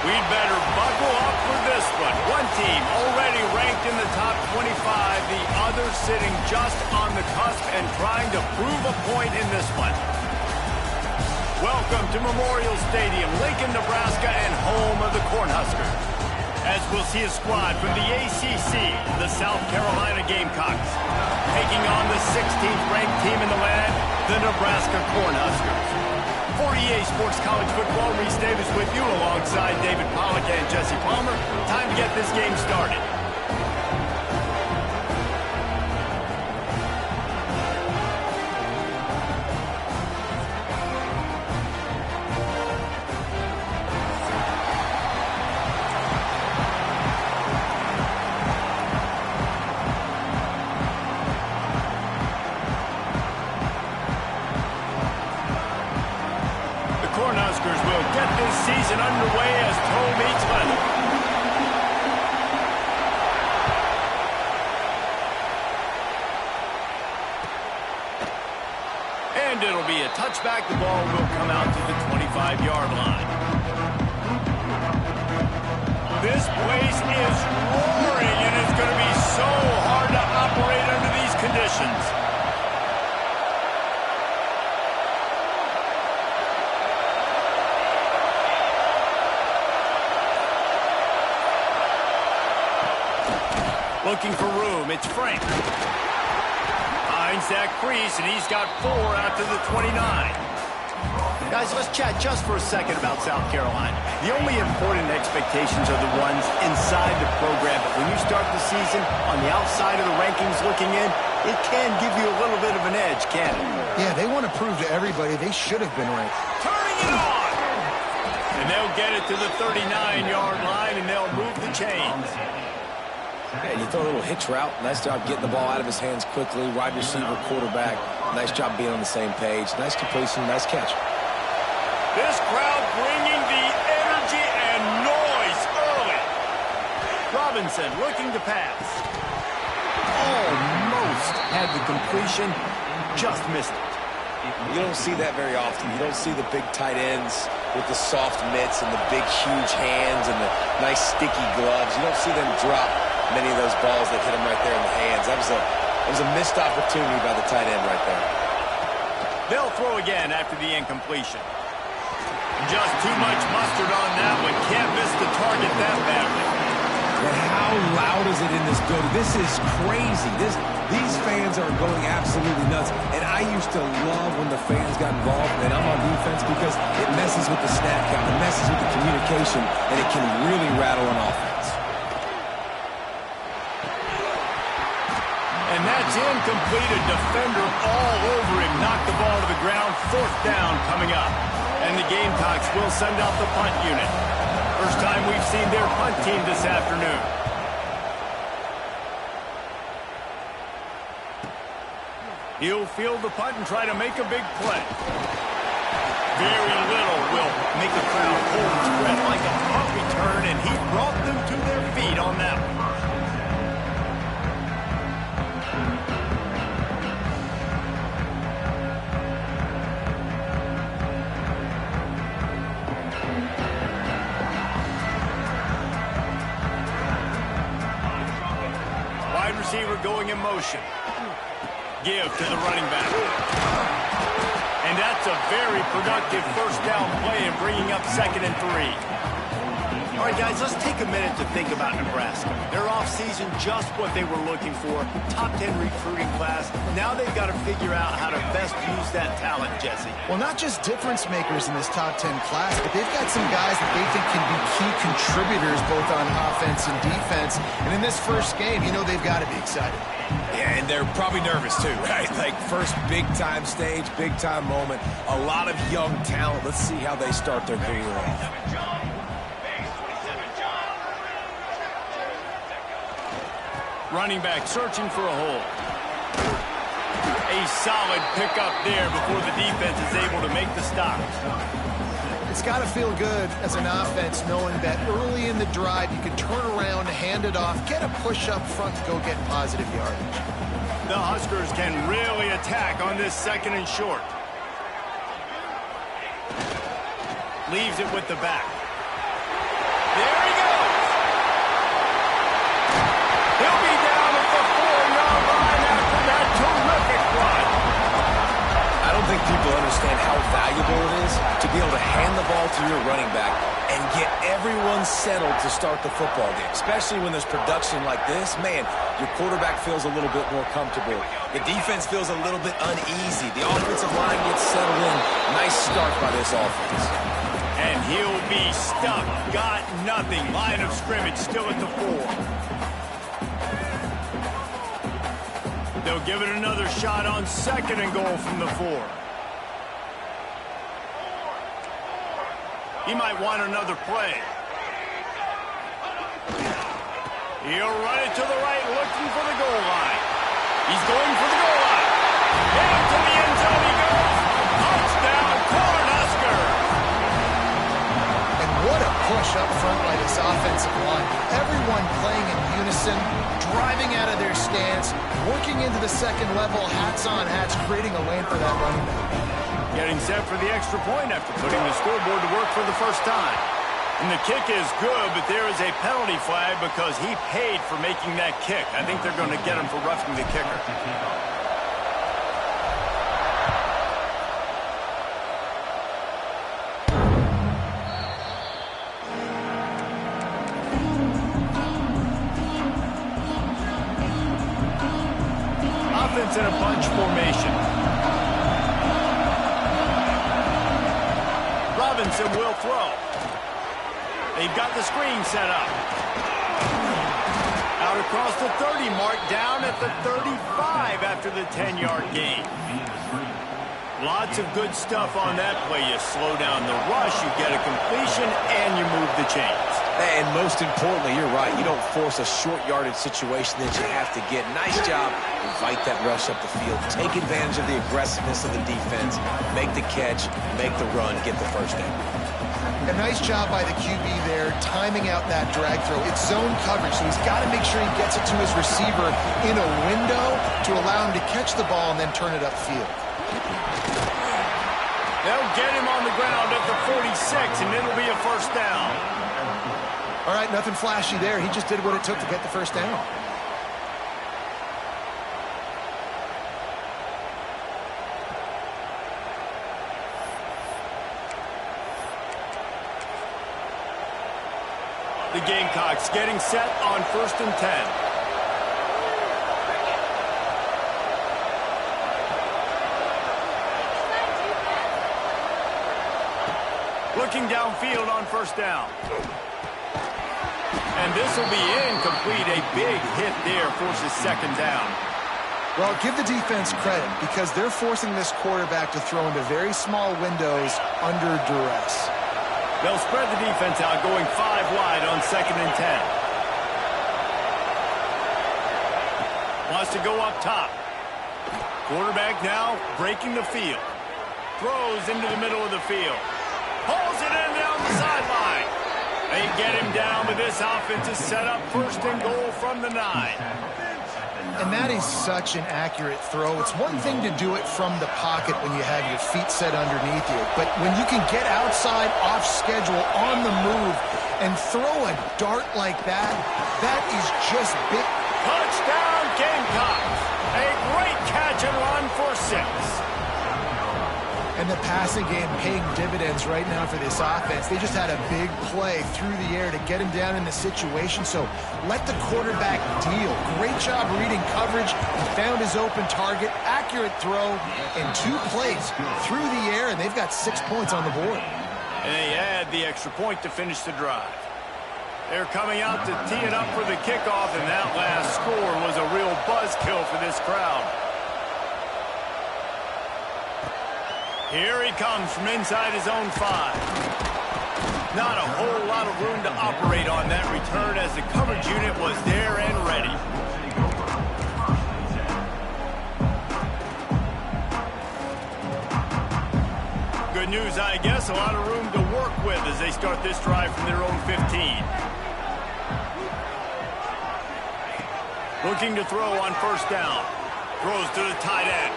We'd better buckle up for this one. One team already ranked in the top 25, the other sitting just on the cusp and trying to prove a point in this one. Welcome to Memorial Stadium, Lincoln, Nebraska, and home of the Cornhuskers. As we'll see a squad from the ACC, the South Carolina Gamecocks, taking on the 16th ranked team in the land, the Nebraska Cornhuskers. For EA Sports College Football, Reese Davis with you alongside David Pollack and Jesse Palmer. Time to get this game started. Cornhuskers will get this season underway as toe meets leather. And it'll be a touchback. The ball will come out to the 25-yard line. This place is roaring, and it's going to be so hard to operate under these conditions. Looking for room, it's Frank. Finds that crease, and he's got 4 out to the 29. Guys, let's chat just for a second about South Carolina. The only important expectations are the ones inside the program. But when you start the season on the outside of the rankings looking in, it can give you a little bit of an edge, can't it? Yeah, they want to prove to everybody they should have been ranked. Turning it on! And they'll get it to the 39-yard line, and they'll move the chains. Yeah, you throw a little hitch route. Nice job getting the ball out of his hands quickly. Wide receiver, quarterback. Nice job being on the same page. Nice completion, nice catch. This crowd bringing the energy and noise early. Robinson looking to pass. Almost had the completion, just missed it. You don't see that very often. You don't see the big tight ends with the soft mitts and the big, huge hands and the nice, sticky gloves. You don't see them drop many of those balls that hit him right there in the hands. That was a missed opportunity by the tight end right there. They'll throw again after the incompletion. Just too much mustard on that one. Can't miss the target that badly. But how loud is it in this building? This is crazy. These fans are going absolutely nuts. And I used to love when the fans got involved, and I'm on defense because it messes with the snap count, it messes with the communication, and it can really rattle an offense. And that's incomplete. A defender all over him. Knocked the ball to the ground. 4th down coming up. And the Gamecocks will send out the punt unit. First time we've seen their punt team this afternoon. He'll field the punt and try to make a big play. Very little will make the crowd hold its breath like a punt return, and he brought them to their feet on that one. Receiver going in motion. Give to the running back. And that's a very productive first down play in bringing up 2nd and 3. All right, guys, let's take a minute to think about Nebraska. Their offseason, just what they were looking for. Top 10 recruiting class. Now they've got to figure out how to best use that talent, Jesse. Well, not just difference makers in this top 10 class, but they've got some guys that they think can be key contributors both on offense and defense. And in this first game, you know they've got to be excited. Yeah, and they're probably nervous too, right? Like first big-time stage, big-time moment. A lot of young talent. Let's see how they start their career off. Running back searching for a hole. A solid pickup there before the defense is able to make the stop. It's got to feel good as an offense knowing that early in the drive you can turn around, hand it off, get a push up front, and go get positive yardage. The Huskers can really attack on this 2nd and short. Leaves it with the back. There he goes. He'll be down at the 4-yard line after that terrific run. I don't think people understand how valuable it is to be able to hand the ball to your running back and get everyone settled to start the football game. Especially when there's production like this, man, your quarterback feels a little bit more comfortable. The defense feels a little bit uneasy. The offensive line gets settled in. Nice start by this offense. And he'll be stuck. Got nothing. Line of scrimmage still at the 4. They'll give it another shot on 2nd and goal from the 4. He might want another play. He'll run it to the right, looking for the goal line. He's going for the goal line. Into the end zone he goes. Touchdown, Cornhuskers. And what a push up front by this offensive line. Everyone playing in unison, driving out of their stance, working into the 2nd level, hats on hats, creating a lane for that running back. Getting set for the extra point after putting the scoreboard to work for the first time. And the kick is good, but there is a penalty flag because he paid for making that kick. I think they're going to get him for roughing the kicker. Offense in a bunch formation. Robinson will throw. They've got the screen set up. Out across the 30 mark, down at the 35 after the 10-yard gain. Lots of good stuff on that play. You slow down the rush, you get a completion, and you move the chains. And most importantly, you're right. You don't force a short yardage situation that you have to get. Nice job. Invite that rush up the field. Take advantage of the aggressiveness of the defense. Make the catch, make the run, get the first down. A nice job by the QB there, timing out that drag throw. It's zone coverage, so he's got to make sure he gets it to his receiver in a window to allow him to catch the ball and then turn it upfield. They'll get him on the ground at the 46, and it'll be a first down. All right, nothing flashy there. He just did what it took to get the first down. The Gamecocks getting set on 1st and 10. Looking downfield on 1st down. And this will be incomplete. A big hit there forces 2nd down. Well, give the defense credit because they're forcing this quarterback to throw into very small windows under duress. They'll spread the defense out, going 5 wide on 2nd and 10. Wants to go up top. Quarterback now breaking the field. Throws into the middle of the field. Pulls it in down the sideline. They get him down, but this offense is set up 1st and goal from the 9. And that is such an accurate throw. It's one thing to do it from the pocket when you have your feet set underneath you, but when you can get outside, off schedule, on the move, and throw a dart like that, that is just big. Touchdown, Gamecocks. A great catch and run for 6. And the passing game paying dividends right now for this offense. They just had a big play through the air to get him down in the situation. So let the quarterback deal. Great job reading coverage. He found his open target. Accurate throw in 2 plays through the air, and they've got 6 points on the board. And they add the extra point to finish the drive. They're coming out to tee it up for the kickoff, and that last score was a real buzzkill for this crowd. Here he comes from inside his own 5. Not a whole lot of room to operate on that return as the coverage unit was there and ready. Good news, I guess. A lot of room to work with as they start this drive from their own 15. Looking to throw on first down. Throws to the tight end.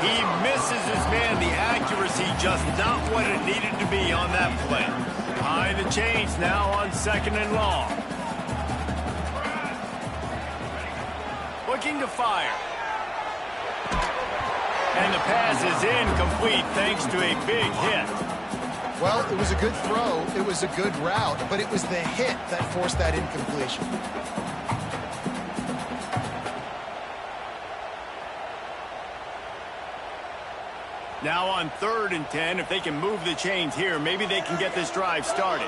He misses his man. The accuracy just not what it needed to be on that play. Behind the chains now on 2nd and long. Looking to fire. And the pass is incomplete thanks to a big hit. Well, it was a good throw. It was a good route, but it was the hit that forced that incompletion. Now on 3rd and 10, if they can move the chains here, maybe they can get this drive started.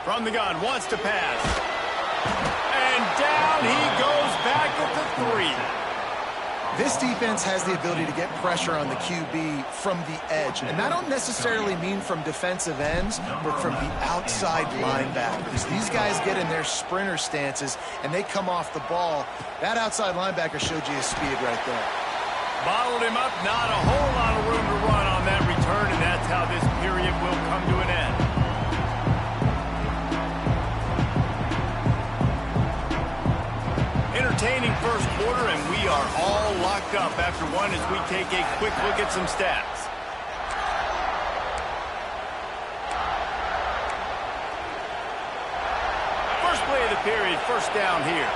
From the gun, wants to pass. And down he goes back at the 3. This defense has the ability to get pressure on the QB from the edge. And I don't necessarily mean from defensive ends, but from the outside linebackers. These guys get in their sprinter stances, and they come off the ball. That outside linebacker showed you his speed right there. Bottled him up, not a whole lot of room to run on that return, and that's how this period will come to an end. Entertaining first quarter, and we are all locked up after one as we take a quick look at some stats. First play of the period, first down here.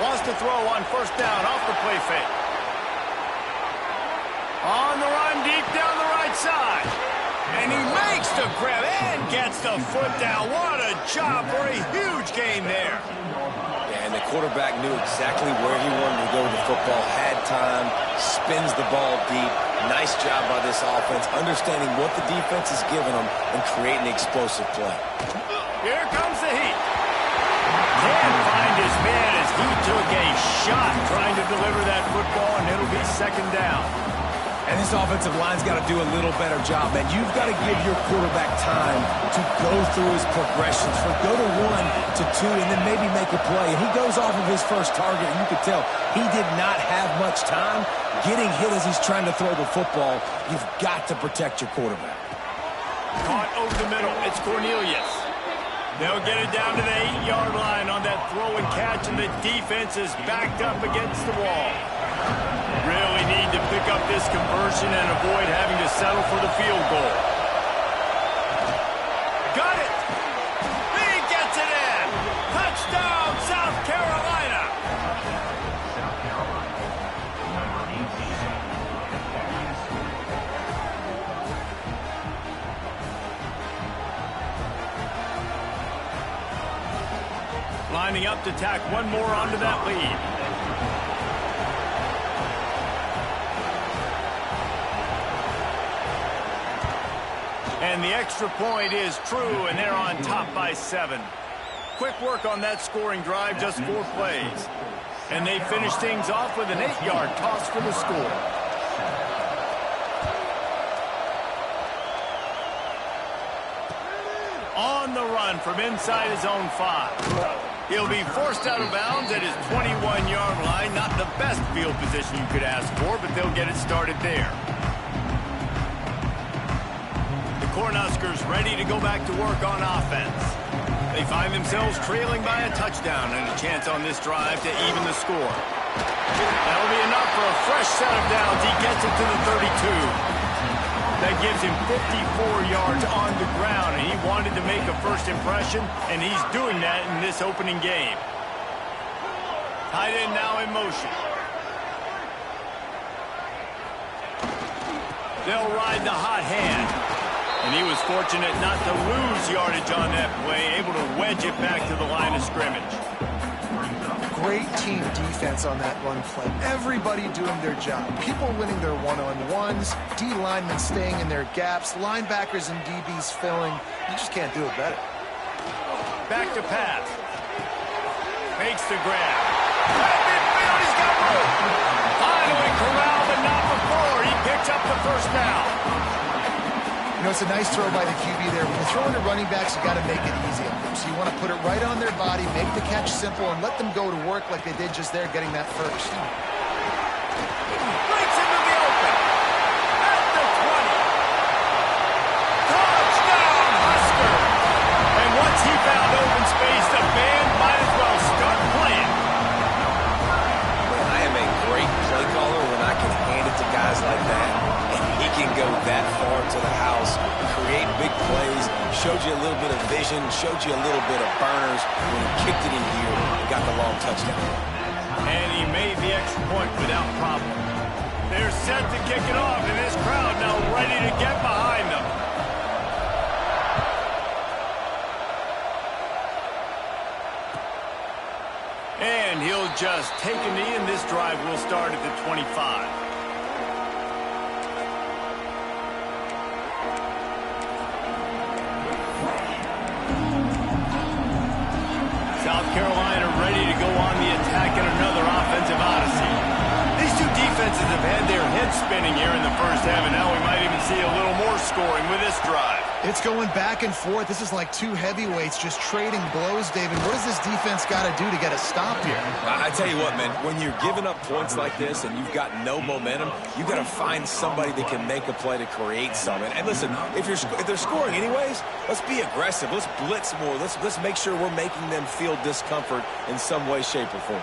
Wants to throw on first down off the play fake. On the run deep down the right side. And he makes the grab and gets the foot down. What a job for a huge gain there. Yeah, and the quarterback knew exactly where he wanted to go with the football, had time, spins the ball deep. Nice job by this offense, understanding what the defense is giving them and creating explosive play. Here comes the heat. Can't find his man as he took a shot trying to deliver that football, and it'll be 2nd down. And this offensive line's got to do a little better job, man. You've got to give your quarterback time to go through his progressions, from go to 1 to 2, and then maybe make a play. And he goes off of his first target, and you could tell he did not have much time getting hit as he's trying to throw the football. You've got to protect your quarterback. Caught over the middle. It's Cornelius. They'll get it down to the 8-yard line on that throw and catch, and the defense is backed up against the wall. Really need to pick up this conversion and avoid having to settle for the field goal. Got it! He gets it in! Touchdown, South Carolina! Lining up to tack one more onto that lead. And the extra point is true, and they're on top by 7. Quick work on that scoring drive, just 4 plays. And they finish things off with an 8-yard toss for the score. On the run from inside his own 5. He'll be forced out of bounds at his 21-yard line. Not the best field position you could ask for, but they'll get it started there. Cornhuskers ready to go back to work on offense. They find themselves trailing by a touchdown and a chance on this drive to even the score. That'll be enough for a fresh set of downs. He gets it to the 32. That gives him 54 yards on the ground, and he wanted to make a first impression, and he's doing that in this opening game. Tight end now in motion. They'll ride the hot hand. And he was fortunate not to lose yardage on that play, able to wedge it back to the line of scrimmage. Great team defense on that run play. Everybody doing their job. People winning their one-on-ones, D linemen staying in their gaps, linebackers and DBs filling. You just can't do it better. Back to pass. Makes the grab. Right midfield, he's got room. Finally corralled, but not before. He picks up the first down. You know, it's a nice throw by the QB there. When you're throwing to running backs, you got to make it easy on them. So you want to put it right on their body, make the catch simple, and let them go to work like they did just there, getting that first. Breaks into the open. At the 20. Touchdown, Husker. And once he found open space, the band might as well start playing. Man, I am a great play caller when I can hand it to guys like that. He can go that far to the house, create big plays, showed you a little bit of vision, showed you a little bit of burners when he kicked it in here and got the long touchdown. And he made the extra point without problem. They're set to kick it off, and this crowd now ready to get behind them. And he'll just take a knee, and this drive will start at the 25. South Carolina ready to go on the attack in another offensive odyssey. These two defenses have had their heads spinning here in the first half, and now we might even see a little more scoring with this drive. It's going back and forth. This is like two heavyweights just trading blows, David. What does this defense got to do to get a stop here? I tell you what, man, when you're giving up points like this and you've got no momentum, you got to find somebody that can make a play to create something. And listen, if they're scoring anyways, let's be aggressive. Let's blitz more. Let's make sure we're making them feel discomfort in some way, shape, or form.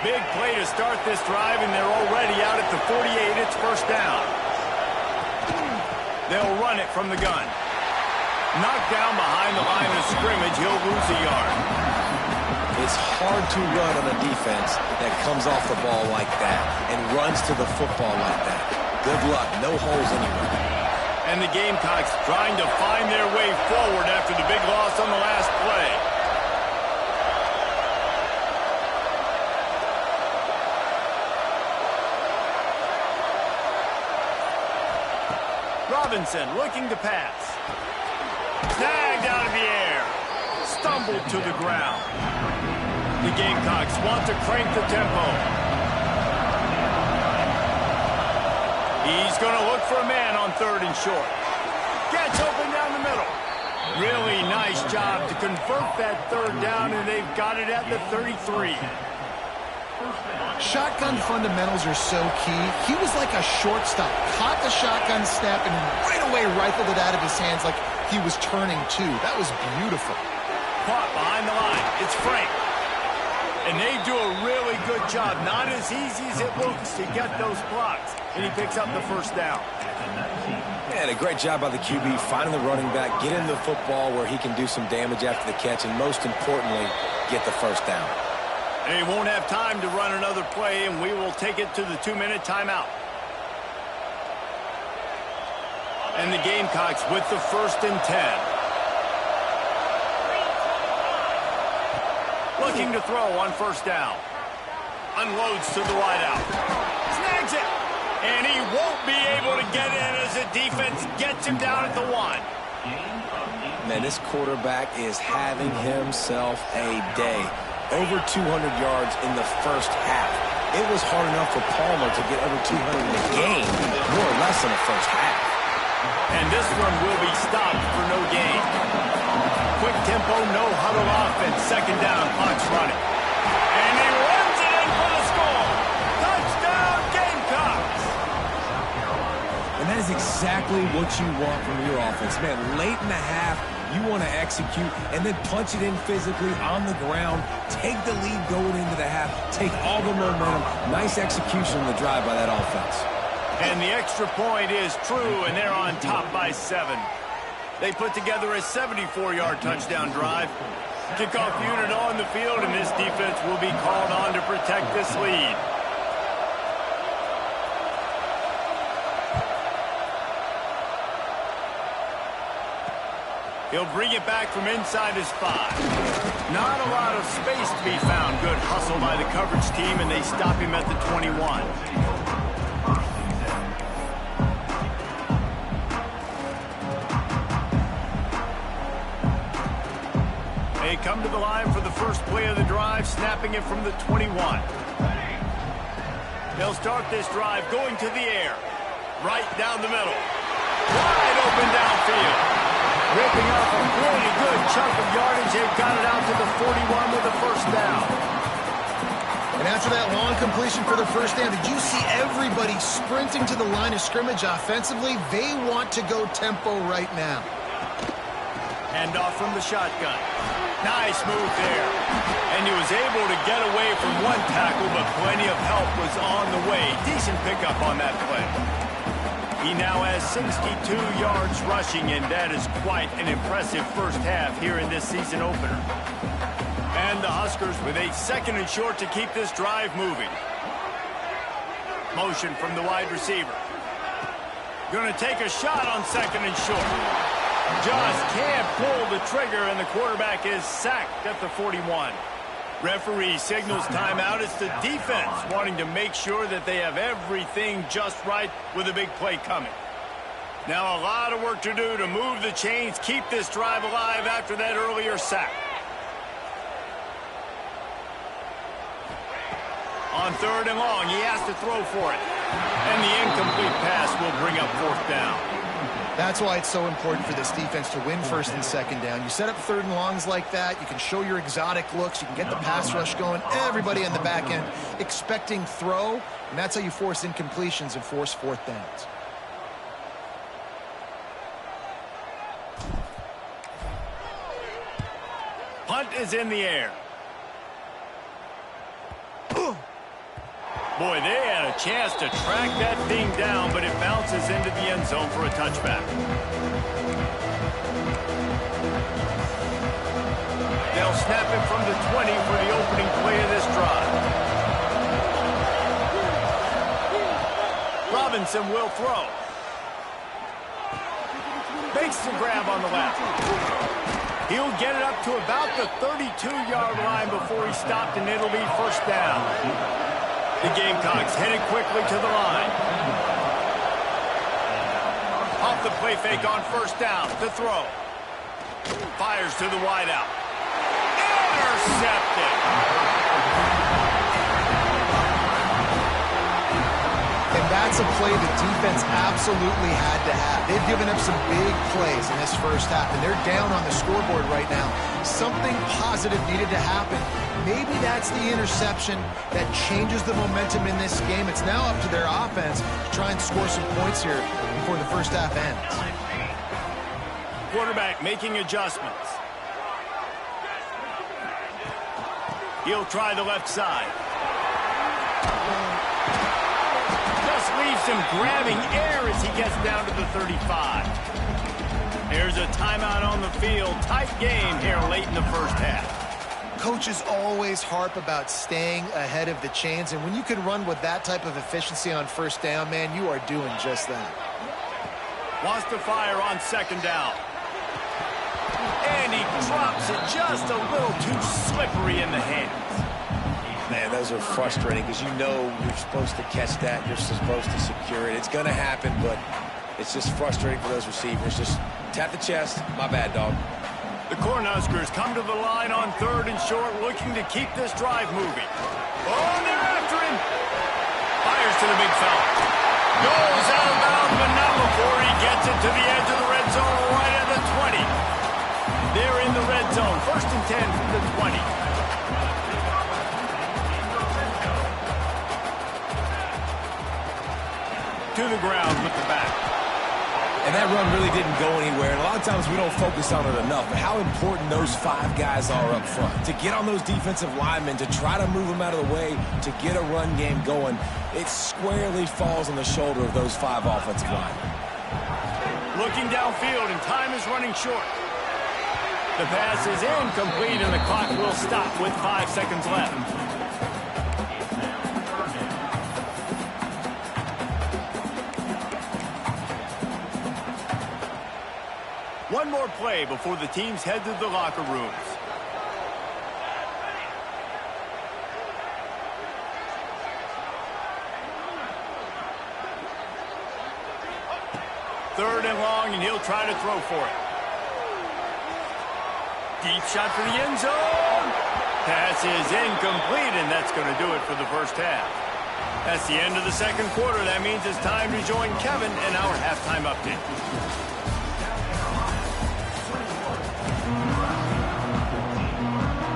Big play to start this drive, and they're already out at the 48. It's first down. They'll run it from the gun. Knocked down behind the line of scrimmage. He'll lose a yard. It's hard to run on a defense that comes off the ball like that and runs to the football like that. Good luck. No holes anywhere. And the Gamecocks trying to find their way forward after the big loss on the last play. Robinson looking to pass. Snagged out of the air. Stumbled to the ground. The Gamecocks want to crank the tempo. He's going to look for a man on third and short. Gets open down the middle. Really nice job to convert that third down, and they've got it at the 33. Shotgun fundamentals are so key. He was like a shortstop. Caught the shotgun snap and right away rifled it out of his hands like he was turning two. That was beautiful. Caught behind the line. It's Frank. And they do a really good job. Not as easy as it looks to get those blocks. And he picks up the first down. And a great job by the QB, finding the running back, get into the football where he can do some damage after the catch, and most importantly, get the first down. They won't have time to run another play, and we will take it to the 2-minute timeout. And the Gamecocks with the 1st and 10. Looking to throw on first down. Unloads to the wideout. Snags it. And he won't be able to get in as the defense gets him down at the 1. Man, this quarterback is having himself a day. Over 200 yards in the first half. It was hard enough for Palmer to get over 200 in the game, more or less in the first half. And this one will be stopped for no gain. Quick tempo, no huddle offense. Second down, clock's running. And he runs it in for the score. Touchdown, Gamecocks. And that is exactly what you want from your offense. Man, late in the half, You want to execute and then punch it in physically on the ground. Take the lead going into the half. Take all the momentum. Nice execution on the drive by that offense. And the extra point is true, and they're on top by 7. They put together a 74-yard touchdown drive. Kickoff unit on the field, and this defense will be called on to protect this lead. He'll bring it back from inside his 5. Not a lot of space to be found. Good hustle by the coverage team, and they stop him at the 21. They come to the line for the first play of the drive, snapping it from the 21. They'll start this drive going to the air. Right down the middle. Wide open downfield. Ripping off a really good chunk of yardage. They've got it out to the 41 with a first down. And after that long completion for the first down, did you see everybody sprinting to the line of scrimmage offensively? They want to go tempo right now. Hand off from the shotgun. Nice move there. And he was able to get away from one tackle, but plenty of help was on the way. Decent pickup on that play. He now has 62 yards rushing, and that is quite an impressive first half here in this season opener. And the Huskers with a 2nd and short to keep this drive moving. Motion from the wide receiver. Going to take a shot on 2nd and short. Just can't pull the trigger, and the quarterback is sacked at the 41. Referee signals timeout. It's the defense wanting to make sure that they have everything just right with a big play coming. Now a lot of work to do to move the chains, keep this drive alive after that earlier sack. On 3rd and long, he has to throw for it. And the incomplete pass will bring up 4th down. That's why it's so important for this defense to win 1st and 2nd down. You set up 3rd and longs like that. You can show your exotic looks. You can get the pass rush going. Everybody on the back end expecting throw. And that's how you force incompletions and force 4th downs. Punt is in the air. Boy, they had a chance to track that thing down, but it bounces into the end zone for a touchback. They'll snap it from the 20 for the opening play of this drive. Robinson will throw. Makes the grab on the left. He'll get it up to about the 32-yard line before he's stopped, and it'll be first down. The Gamecocks headed quickly to the line. Off the play fake on first down to throw. Fires to the wideout. Intercepted. And that's a play the defense absolutely had to have. They've given up some big plays in this first half, and they're down on the scoreboard right now. Something positive needed to happen. Maybe that's the interception that changes the momentum in this game. It's now up to their offense to try and score some points here before the first half ends. Quarterback making adjustments. He'll try the left side. Just leaves him grabbing air as he gets down to the 35. There's a timeout on the field. Tight game here late in the first half. Coaches always harp about staying ahead of the chains, and when you can run with that type of efficiency on first down, man, you are doing just that. Wants to fire on 2nd down. And he drops it just a little too slippery in the hands. Man, those are frustrating because you know you're supposed to catch that. You're supposed to secure it. It's going to happen, but it's just frustrating for those receivers. Just tap the chest. My bad, dog. The Cornhuskers come to the line on 3rd and short, looking to keep this drive moving. Oh, they're after him. Fires to the big fella. Goes out of bounds, but not before he gets it to the edge of the red zone right at the 20. They're in the red zone. 1st and 10 from the 20. To the ground with the back. And that run really didn't go anywhere. And a lot of times we don't focus on it enough. But how important those 5 guys are up front. To get on those defensive linemen, to try to move them out of the way, to get a run game going, it squarely falls on the shoulder of those 5 offensive linemen. Looking downfield, and time is running short. The pass is incomplete, and the clock will stop with 5 seconds left. One more play before the teams head to the locker rooms. Third and long, and he'll try to throw for it. Deep shot for the end zone. Pass is incomplete, and that's going to do it for the first half. That's the end of the second quarter. That means it's time to join Kevin in our halftime update.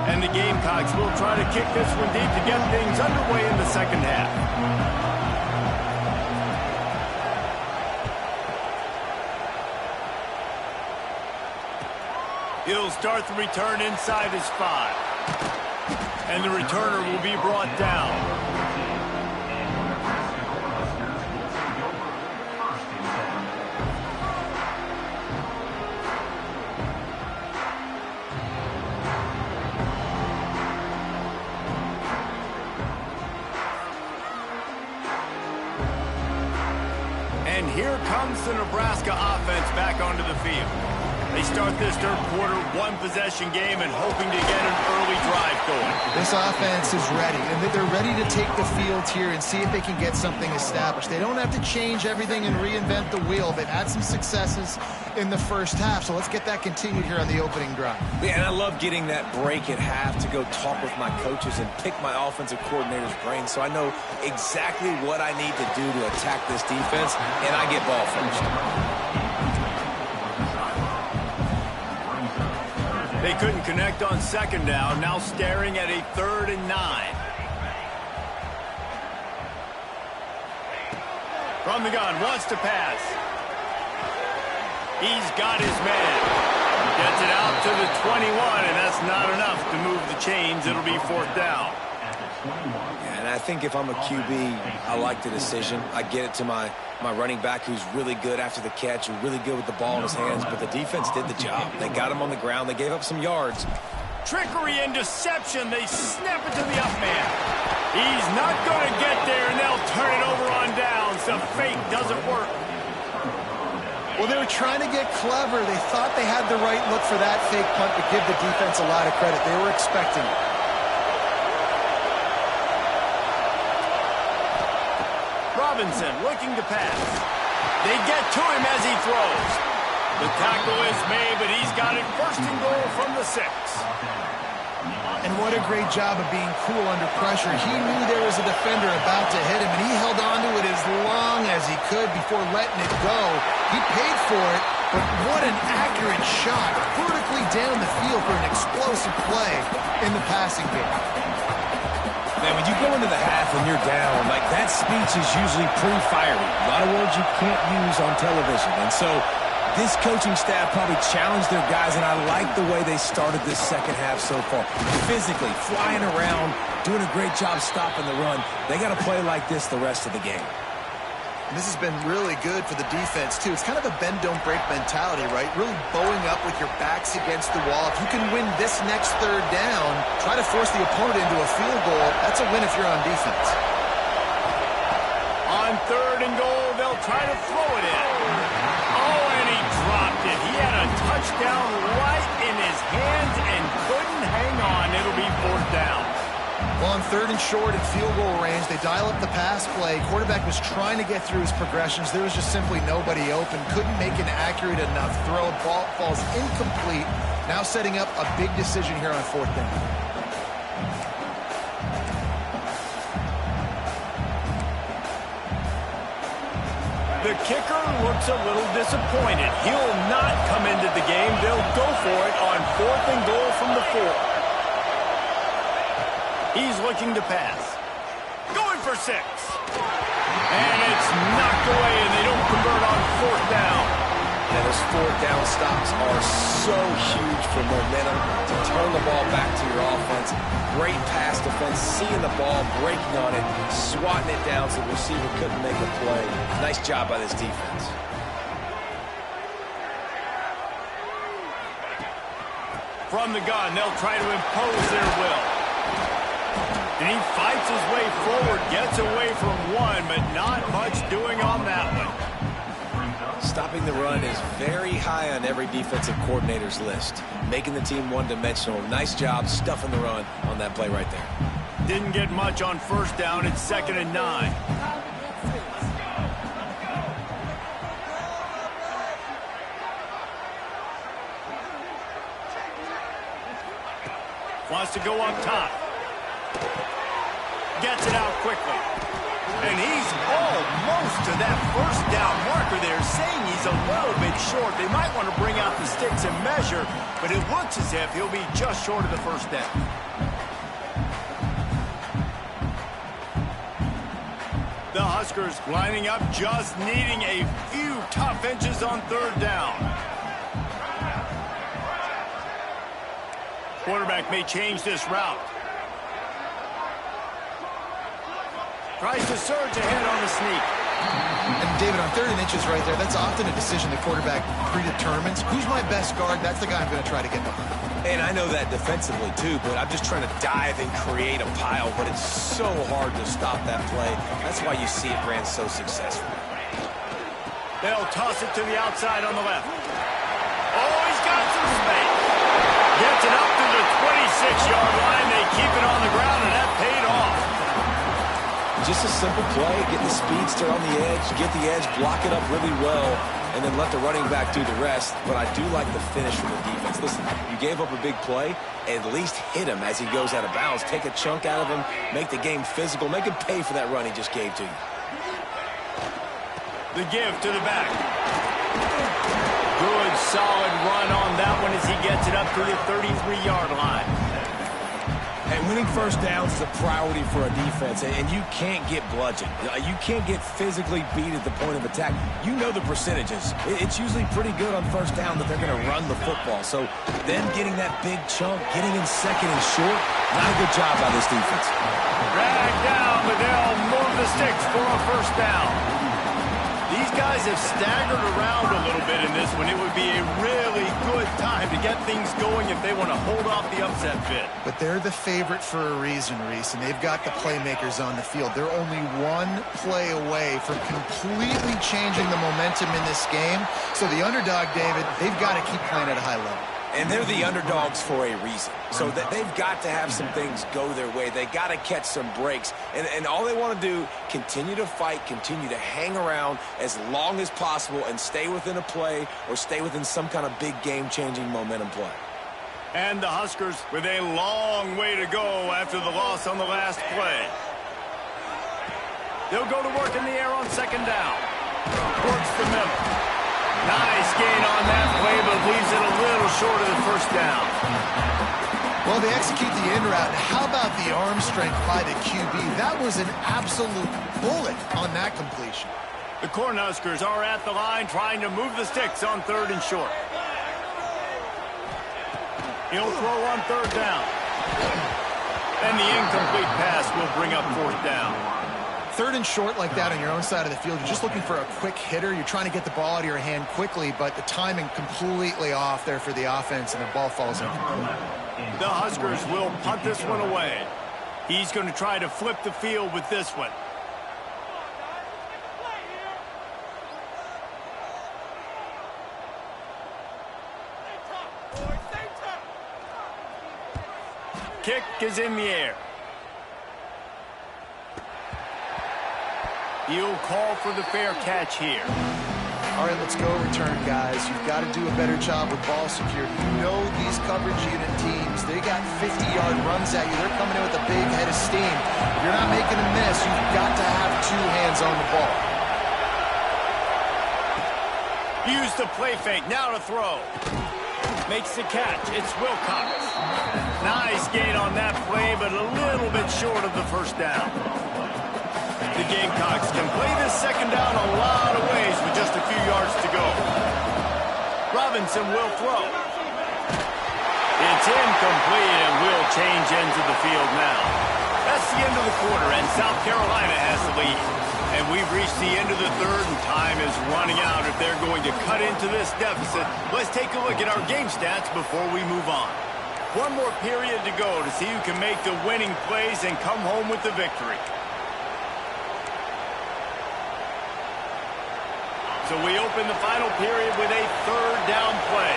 And the Gamecocks will try to kick this one deep to get things underway in the second half. He'll start the return inside his 5. And the returner will be brought down. And here comes the Nebraska offense back onto the field. They start this third quarter one-possession game and hoping to get an early drive going. This offense is ready, and they're ready to take the field here and see if they can get something established. They don't have to change everything and reinvent the wheel. They've had some successes in the first half, so let's get that continued here on the opening drive. Yeah, and I love getting that break at half to go talk with my coaches and pick my offensive coordinator's brain so I know exactly what I need to do to attack this defense, and I get ball first. They couldn't connect on second down, now staring at a 3rd and 9. From the gun, wants to pass. He's got his man. Gets it out to the 21, and that's not enough to move the chains. It'll be 4th down. And I think if I'm a QB, I like the decision. I get it to my running back who's really good after the catch, who's really good with the ball in his hands, but the defense did the job. They got him on the ground. They gave up some yards. Trickery and deception. They snap it to the up man. He's not going to get there, and they'll turn it over on downs. The fake doesn't work. Well, they were trying to get clever. They thought they had the right look for that fake punt, but give the defense a lot of credit. They were expecting it. Robinson looking to pass. They get to him as he throws. The tackle is made, but he's got it 1st and goal from the 6. And what a great job of being cool under pressure. He knew there was a defender about to hit him, and he held on to it as long as he could before letting it go. He paid for it, but what an accurate shot vertically down the field for an explosive play in the passing game. Man, when you go into the half and you're down, like that speech is usually pretty fiery. A lot of words you can't use on television. And so this coaching staff probably challenged their guys, and I like the way they started this second half so far. Physically, flying around, doing a great job stopping the run. They got to play like this the rest of the game. And this has been really good for the defense, too. It's kind of a bend-don't-break mentality, right? Really bowing up with your backs against the wall. If you can win this next 3rd down, try to force the opponent into a field goal. That's a win if you're on defense. On 3rd and goal, they'll try to throw it in. Oh, and he dropped it. He had a touchdown right in his hands and couldn't hang on. It'll be 4th down. Well, on 3rd and short at field goal range, they dial up the pass play. Quarterback was trying to get through his progressions. There was just simply nobody open. Couldn't make an accurate enough throw. Ball falls incomplete. Now setting up a big decision here on 4th down. The kicker looks a little disappointed. He'll not come into the game. They'll go for it on 4th and goal from the 4. He's looking to pass. Going for 6. And it's knocked away, and they don't convert on 4th down. Yeah, those fourth down stops are so huge for momentum to turn the ball back to your offense. Great pass defense, seeing the ball, breaking on it, swatting it down so the receiver couldn't make a play. Nice job by this defense. From the gun, they'll try to impose their will. And he fights his way forward, gets away from one, but not much doing on that one. Stopping the run is very high on every defensive coordinator's list. Making the team one-dimensional. Nice job stuffing the run on that play right there. Didn't get much on first down. It's 2nd and 9. Wants to go up top. Gets it out quickly. And he's almost to that first down marker there, saying he's a little bit short. They might want to bring out the sticks and measure, but it looks as if he'll be just short of the first down. The Huskers lining up, just needing a few tough inches on third down. Quarterback may change this route. Tries to surge ahead on the sneak. And David, on 3rd and inches right there, that's often a decision the quarterback predetermines. Who's my best guard? That's the guy I'm going to try to get behind. And I know that defensively too, but I'm just trying to dive and create a pile, but it's so hard to stop that play. That's why you see it ran so successful. They'll toss it to the outside on the left. Oh, he's got some space. Gets it up to the 26-yard line. They keep it on the ground, and that paid off. Just a simple play, get the speedster on the edge, get the edge, block it up really well, and then let the running back do the rest. But I do like the finish from the defense. Listen, you gave up a big play, at least hit him as he goes out of bounds. Take a chunk out of him, make the game physical, make him pay for that run he just gave to you. The give to the back. Good, solid run on that one as he gets it up to the 33-yard line. And winning first downs is a priority for a defense, and you can't get bludgeoned. You can't get physically beat at the point of attack. You know the percentages. It's usually pretty good on first down that they're going to run the football. So then getting that big chunk, getting in second and short, not a good job by this defense. Dragged down, but they'll move the sticks for a first down. These guys have staggered around a little bit in this one. It would be a really good time to get things going if they want to hold off the upset bid. But they're the favorite for a reason, Reese, and they've got the playmakers on the field. They're only one play away from completely changing the momentum in this game. So the underdog, David, they've got to keep playing at a high level. And they're the underdogs for a reason. So that they've got to have some things go their way. They got to catch some breaks. And all they want to do, continue to fight, continue to hang around as long as possible and stay within a play or stay within some kind of big game-changing momentum play. And the Huskers with a long way to go after the loss on the last play. They'll go to work in the air on second down. Works the middle. Nice gain on that play, but leaves it a little short of the first down. Well, they execute the in route. How about the arm strength by the QB? That was an absolute bullet on that completion. The Cornhuskers are at the line trying to move the sticks on 3rd and short. He'll throw on 3rd down. And the incomplete pass will bring up 4th down. 3rd and short like that on your own side of the field, you're just looking for a quick hitter. You're trying to get the ball out of your hand quickly, but the timing completely off there for the offense, and the ball falls incomplete. The Huskers will punt this one away. He's going to try to flip the field with this one. Kick is in the air. He'll call for the fair catch here. All right, let's go return, guys. You've got to do a better job with ball security. You know these coverage unit teams, they got 50-yard runs at you. They're coming in with a big head of steam. If you're not making a miss, you've got to have 2 hands on the ball. Use the play fake, now to throw. Makes the catch, it's Wilcox. Nice gain on that play, but a little bit short of the first down. The Gamecocks can play this second down a lot of ways with just a few yards to go. Robinson will throw. It's incomplete, and we'll change ends of the field now. That's the end of the quarter, and South Carolina has the lead. And we've reached the end of the third, and time is running out if they're going to cut into this deficit. Let's take a look at our game stats before we move on. One more period to go to see who can make the winning plays and come home with the victory. So we open the final period with a third down play.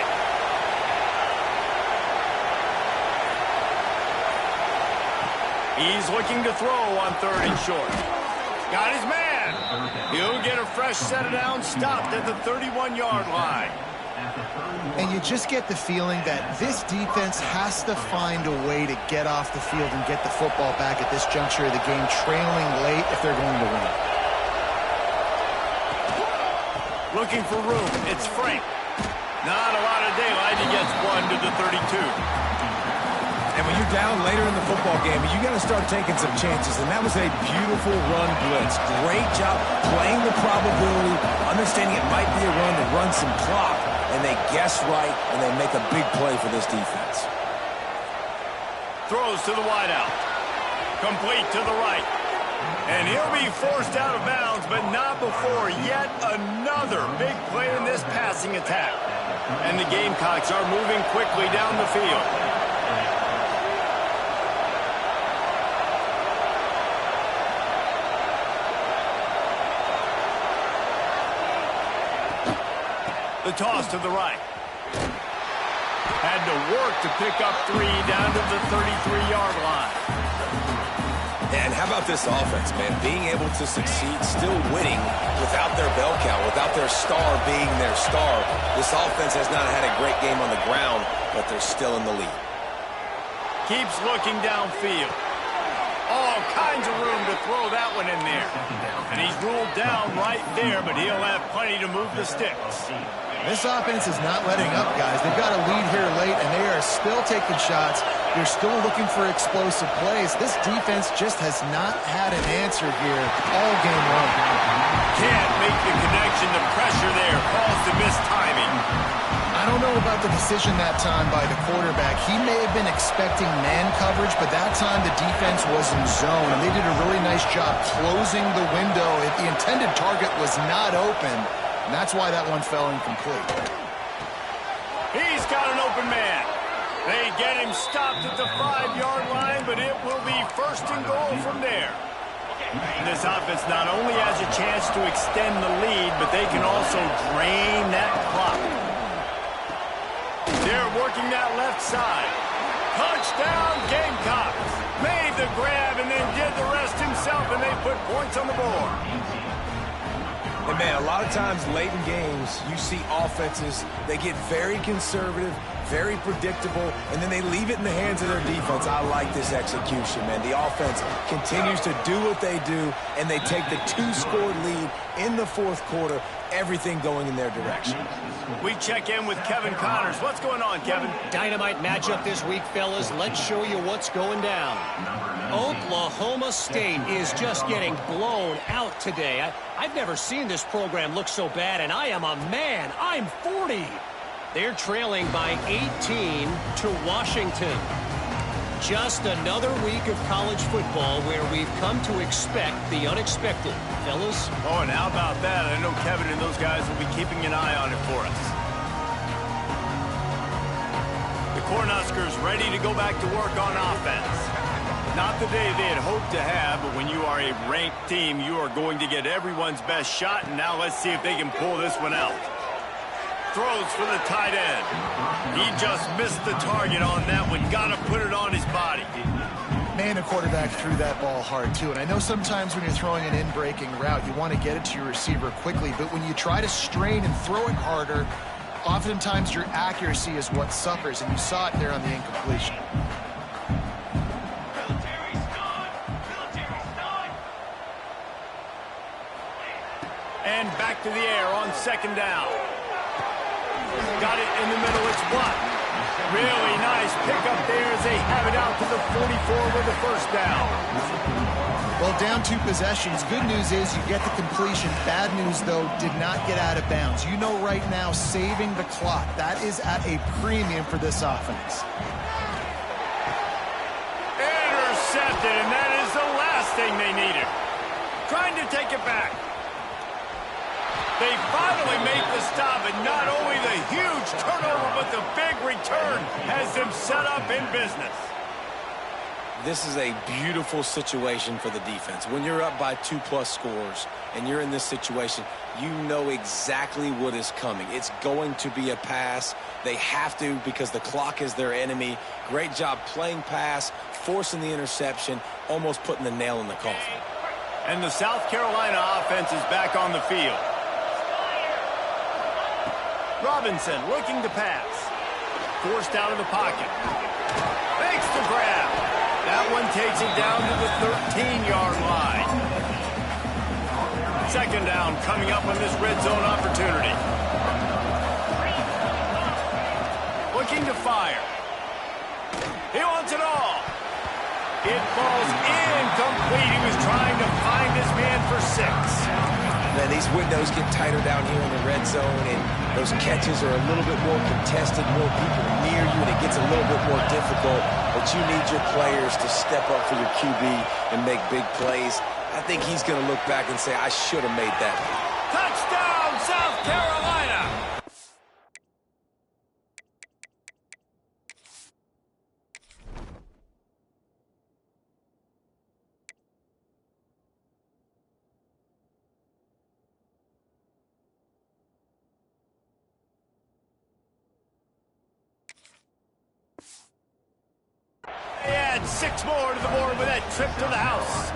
He's looking to throw on third and short. Got his man. He'll get a fresh set of downs, stopped at the 31-yard line. And you just get the feeling that this defense has to find a way to get off the field and get the football back at this juncture of the game, trailing late if they're going to win. Looking for room. It's Frank. Not a lot of daylight. He gets one to the 32. And when you're down later in the football game, you got to start taking some chances. And that was a beautiful run blitz. Great job playing the probability, understanding it might be a run to run some clock. And they guess right, and they make a big play for this defense. Throws to the wideout. Complete to the right. And he'll be forced out of bounds, but not before yet another big play in this passing attack. And the Gamecocks are moving quickly down the field. The toss to the right. Had to work to pick up 3 down to the 33-yard line. And how about this offense, man? Being able to succeed, still winning without their bell cow, without their star being their star. This offense has not had a great game on the ground, but they're still in the lead. Keeps looking downfield. All kinds of room to throw that one in there. And he's ruled down right there, but he'll have plenty to move the sticks. This offense is not letting up, guys. They've got a lead here late, and they are still taking shots. They're still looking for explosive plays. This defense just has not had an answer here all game long. Can't make the connection. The pressure there caused the missed timing. I don't know about the decision that time by the quarterback. He may have been expecting man coverage, but that time the defense was in zone, and they did a really nice job closing the window. The intended target was not open, and that's why that one fell incomplete. He's got an open man. They get him stopped at the 5-yard line, but it will be first and goal from there. This offense not only has a chance to extend the lead, but they can also drain that clock. They're working that left side. Touchdown, Gamecocks. Made the grab and then did the rest himself, and they put points on the board. And, man, a lot of times late in games, you see offenses, they get very conservative, very predictable, and then they leave it in the hands of their defense. I like this execution, man. The offense continues to do what they do, and they take the 2-score lead in the fourth quarter, everything going in their direction. We check in with Kevin Connors. What's going on, Kevin? Dynamite matchup this week, fellas. Let's show you what's going down. Oklahoma State is just getting blown out today. I've never seen this program look so bad, and I am a man. I'm 40. They're trailing by 18 to Washington. Just another week of college football where we've come to expect the unexpected. Fellas? Oh, and how about that? I know Kevin and those guys will be keeping an eye on it for us. The Cornhuskers ready to go back to work on offense. Not the day they had hoped to have, but when you are a ranked team, you are going to get everyone's best shot, and now let's see if they can pull this one out. Throws for the tight end. He just missed the target on that one. Got to put it on his body. Man, the quarterback threw that ball hard, too. And I know sometimes when you're throwing an in-breaking route, you want to get it to your receiver quickly. But when you try to strain and throw it harder, oftentimes your accuracy is what suffers. And you saw it there on the incompletion. And back to the air on second down. Got it in the middle. It's blocked. Really nice pickup there as they have it out to the 44 with the first down. Well, down 2 possessions. Good news is you get the completion. Bad news, though, did not get out of bounds. You know right now, saving the clock, that is at a premium for this offense. Intercepted, and that is the last thing they needed. Trying to take it back. They finally make the stop, and not only the huge turnover, but the big return has them set up in business. This is a beautiful situation for the defense. When you're up by 2+ scores and you're in this situation, you know exactly what is coming. It's going to be a pass. They have to because the clock is their enemy. Great job playing pass, forcing the interception, almost putting the nail in the coffin. And the South Carolina offense is back on the field. Robinson looking to pass. Forced out of the pocket. Makes the grab. That one takes it down to the 13-yard line. Second down coming up on this red zone opportunity. Looking to fire. He wants it all. It falls incomplete. He was trying to find his man for 6. Man, these windows get tighter down here in the red zone, and those catches are a little bit more contested, more people near you, and it gets a little bit more difficult. But you need your players to step up for your QB and make big plays. I think he's going to look back and say, I should have made that. Touchdown, South Carolina! Add 6 more to the board with that trip to the house.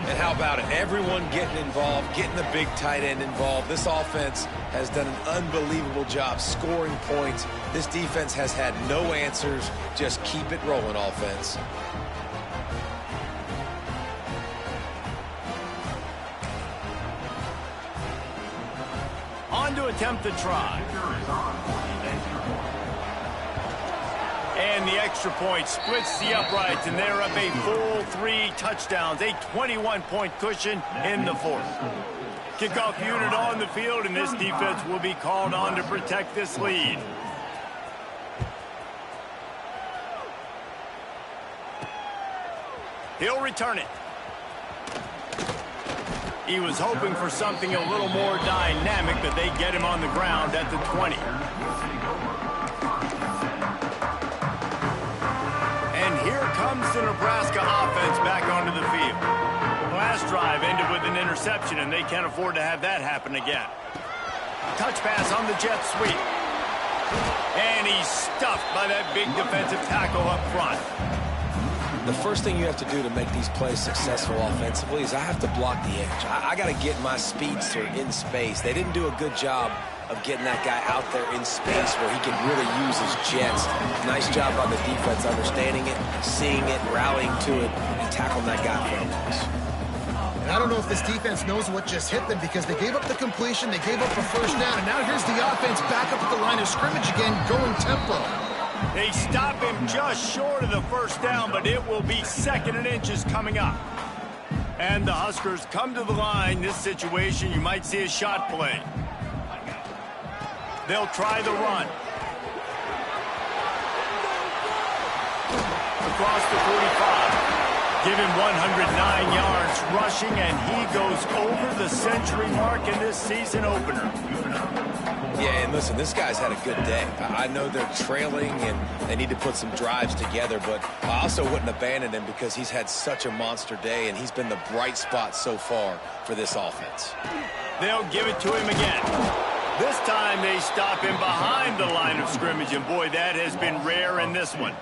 And how about it? Everyone getting involved, getting the big tight end involved. This offense has done an unbelievable job scoring points. This defense has had no answers. Just keep it rolling, offense. On to attempt the try. And the extra point splits the uprights, and they're up a full 3 touchdowns, a 21-point cushion in the 4th. Kickoff unit on the field, and this defense will be called on to protect this lead. He'll return it. He was hoping for something a little more dynamic, but they get him on the ground at the 20. Comes the Nebraska offense back onto the field. Last drive ended with an interception, and they can't afford to have that happen again. Touch pass on the jet sweep. And he's stuffed by that big defensive tackle up front. The first thing you have to do to make these plays successful offensively is I have to block the edge. I got to get my speedster in space. They didn't do a good job of getting that guy out there in space where he can really use his jets. Nice job on the defense, understanding it, seeing it, rallying to it, and tackling that guy for a loss. And I don't know if this defense knows what just hit them because they gave up the completion, they gave up a first down, and now here's the offense back up at the line of scrimmage again, going tempo. They stop him just short of the first down, but it will be 2nd and inches coming up. And the Huskers come to the line. This situation, you might see a shot play. They'll try the run. Across the 45. Give him 109 yards rushing, and he goes over the century mark in this season opener. Yeah, and listen, this guy's had a good day. I know they're trailing and they need to put some drives together, but I also wouldn't abandon him because he's had such a monster day, and he's been the bright spot so far for this offense. They'll give it to him again. This time they stop him behind the line of scrimmage, and boy, that has been rare in this one.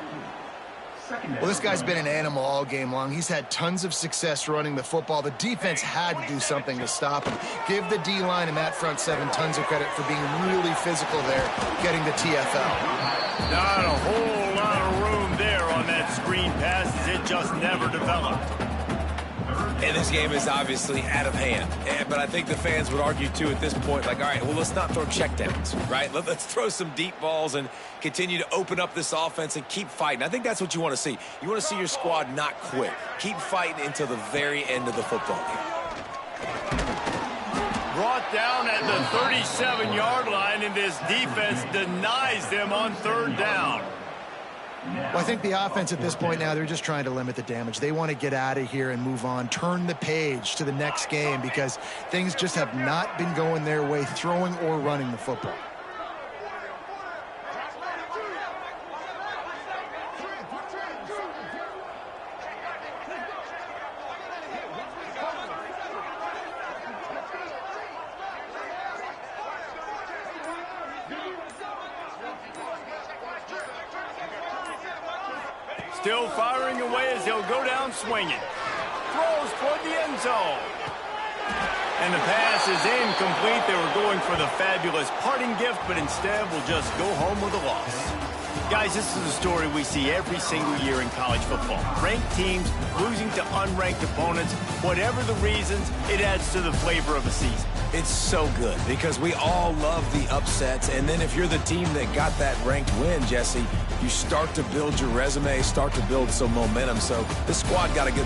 Well, this guy's been an animal all game long. He's had tons of success running the football. The defense had to do something to stop him. Give the D-line and that front 7 tons of credit for being really physical there, getting the TFL. Not a whole lot of room there on that screen pass as it just never developed. And this game is obviously out of hand. But I think the fans would argue, too, at this point, like, all right, well, let's not throw checkdowns, right? Let's throw some deep balls and continue to open up this offense and keep fighting. I think that's what you want to see. You want to see your squad not quit. Keep fighting until the very end of the football game. Brought down at the 37-yard line, and this defense denies them on third down. Well, I think the offense at this point now, they're just trying to limit the damage. They want to get out of here and move on, turn the page to the next game because things just have not been going their way, throwing or running the football. Still firing away as he'll go down swinging. Throws toward the end zone. And the pass is incomplete. They were going for the fabulous parting gift, but instead will just go home with a loss. Guys, this is a story we see every single year in college football. Ranked teams losing to unranked opponents. Whatever the reasons, it adds to the flavor of a season. It's so good because we all love the upsets. And then if you're the team that got that ranked win, Jesse, you start to build your resume, start to build some momentum. So this squad got a good win.